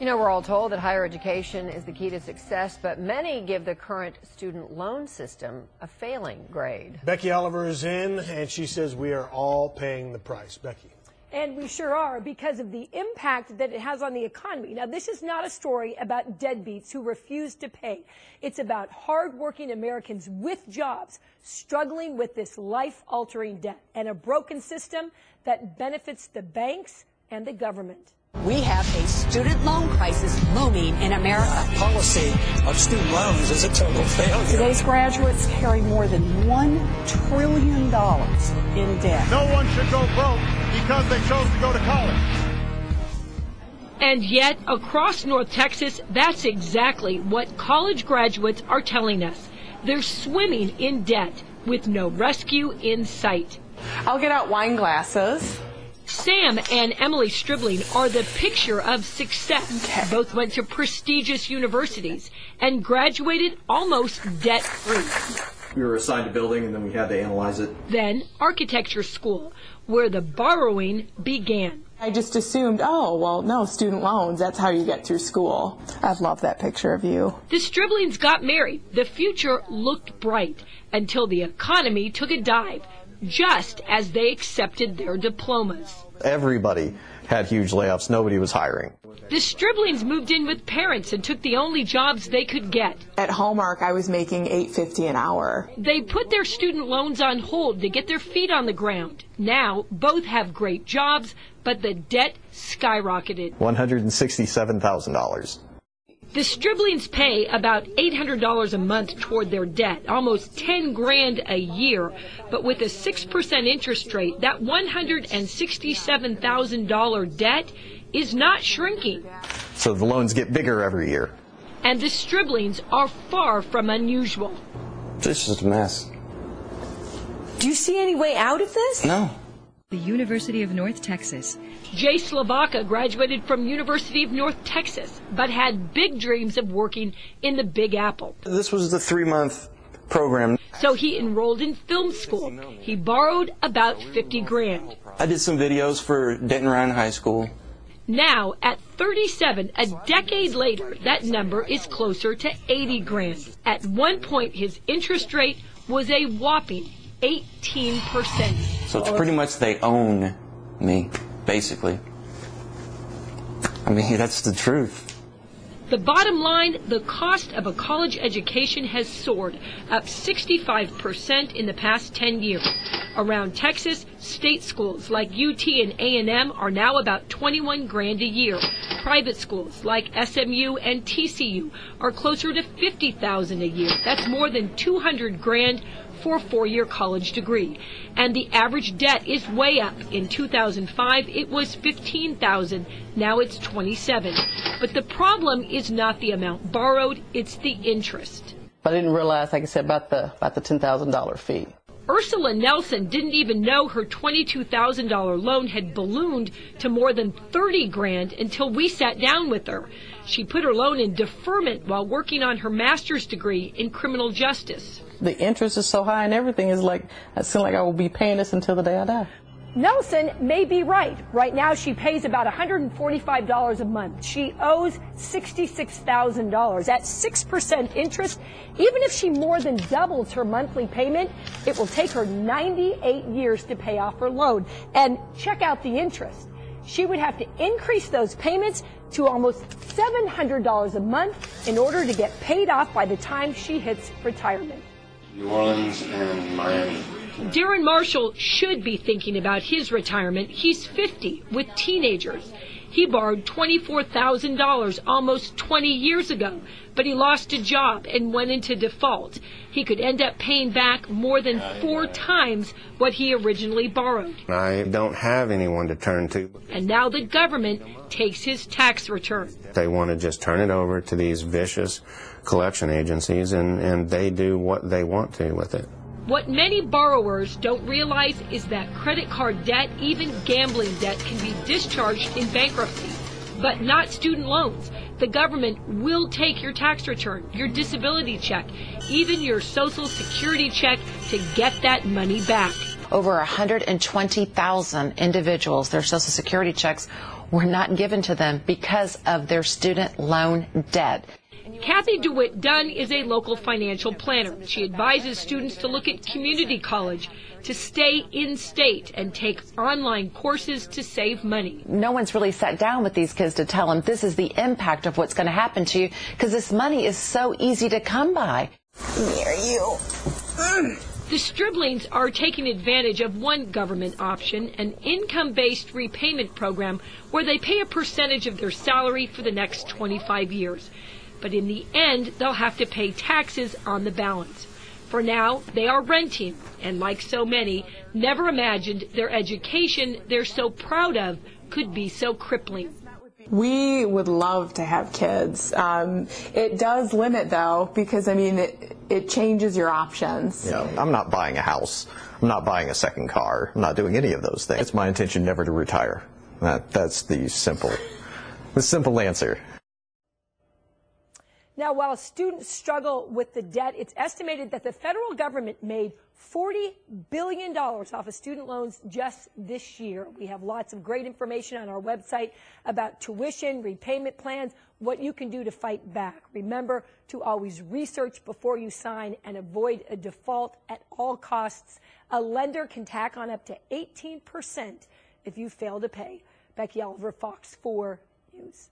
You know, we're all told that higher education is the key to success, but many give the current student loan system a failing grade. Becky Oliver is in, and she says we are all paying the price. Becky. And we sure are, because of the impact that it has on the economy. Now, this is not a story about deadbeats who refuse to pay. It's about hardworking Americans with jobs struggling with this life-altering debt and a broken system that benefits the banks and the government. We have a student loan crisis looming in America. The policy of student loans is a total failure. Today's graduates carry more than $1 trillion in debt. No one should go broke because they chose to go to college. And yet, across North Texas, that's exactly what college graduates are telling us. They're swimming in debt with no rescue in sight. I'll get out wine glasses. Sam and Emily Stribling are the picture of success. Okay. Both went to prestigious universities and graduated almost debt-free. We were assigned a building and then we had to analyze it. Then architecture school, where the borrowing began. I just assumed, oh, well, no, student loans, that's how you get through school. I love that picture of you. The Striblings got married. The future looked bright until the economy took a dive, just as they accepted their diplomas. Everybody had huge layoffs. Nobody was hiring. The Striblings moved in with parents and took the only jobs they could get. At Hallmark, I was making $8.50 an hour. They put their student loans on hold to get their feet on the ground. Now, both have great jobs, but the debt skyrocketed. $167,000. The Striblings pay about $800 a month toward their debt, almost $10,000 a year. But with a 6% interest rate, that $167,000 debt is not shrinking. So the loans get bigger every year. And the Striblings are far from unusual. This is a mess. Do you see any way out of this? No. The University of North Texas. Jay Slavaka graduated from University of North Texas, but had big dreams of working in the Big Apple. This was the 3-month program. So he enrolled in film school. He borrowed about $50,000. I did some videos for Denton Ryan High School. Now, at 37, a decade later, that number is closer to $80,000. At one point, his interest rate was a whopping 18%. So it's pretty much they own me, basically. I mean, that's the truth. The bottom line, the cost of a college education has soared, up 65% in the past 10 years. Around Texas, state schools like UT and A&M are now about $21,000 a year. Private schools like SMU and TCU are closer to $50,000 a year. That's more than $200,000 for a 4-year college degree. And the average debt is way up. In 2005, it was $15,000. Now it's $27,000. But the problem is not the amount borrowed, it's the interest. I didn't realize, like I said, about the $10,000 fee. Ursula Nelson didn't even know her $22,000 loan had ballooned to more than $30,000 until we sat down with her. She put her loan in deferment while working on her master's degree in criminal justice. The interest is so high and everything is like, it seems like I will be paying this until the day I die. Nelson may be right. Right now, she pays about $145 a month. She owes $66,000. At 6% interest, even if she more than doubles her monthly payment, it will take her 98 years to pay off her loan. And check out the interest. She would have to increase those payments to almost $700 a month in order to get paid off by the time she hits retirement. New Orleans and Miami. Darren Marshall should be thinking about his retirement. He's 50 with teenagers. He borrowed $24,000 almost 20 years ago, but he lost a job and went into default. He could end up paying back more than 4 times what he originally borrowed. I don't have anyone to turn to. And now the government takes his tax return. They want to just turn it over to these vicious collection agencies, and they do what they want to with it. What many borrowers don't realize is that credit card debt, even gambling debt, can be discharged in bankruptcy, but not student loans. The government will take your tax return, your disability check, even your Social Security check to get that money back. over 120,000 individuals, their Social Security checks were not given to them because of their student loan debt. Cathy DeWitt Dunn is a local financial planner. She advises students to look at community college, to stay in state, and take online courses to save money. No one's really sat down with these kids to tell them this is the impact of what's going to happen to you, because this money is so easy to come by. Near you. The Striblings are taking advantage of one government option, an income-based repayment program where they pay a percentage of their salary for the next 25 years. But in the end, they'll have to pay taxes on the balance. For now, they are renting, and like so many, never imagined their education they're so proud of could be so crippling. We would love to have kids. It does limit, though, because, I mean, it changes your options. Yeah, I'm not buying a house. I'm not buying a second car. I'm not doing any of those things. It's my intention never to retire. That's the simple answer. Now, while students struggle with the debt, it's estimated that the federal government made $40 billion off of student loans just this year. We have lots of great information on our website about tuition, repayment plans, what you can do to fight back. Remember to always research before you sign and avoid a default at all costs. A lender can tack on up to 18% if you fail to pay. Becky Oliver, Fox 4 News.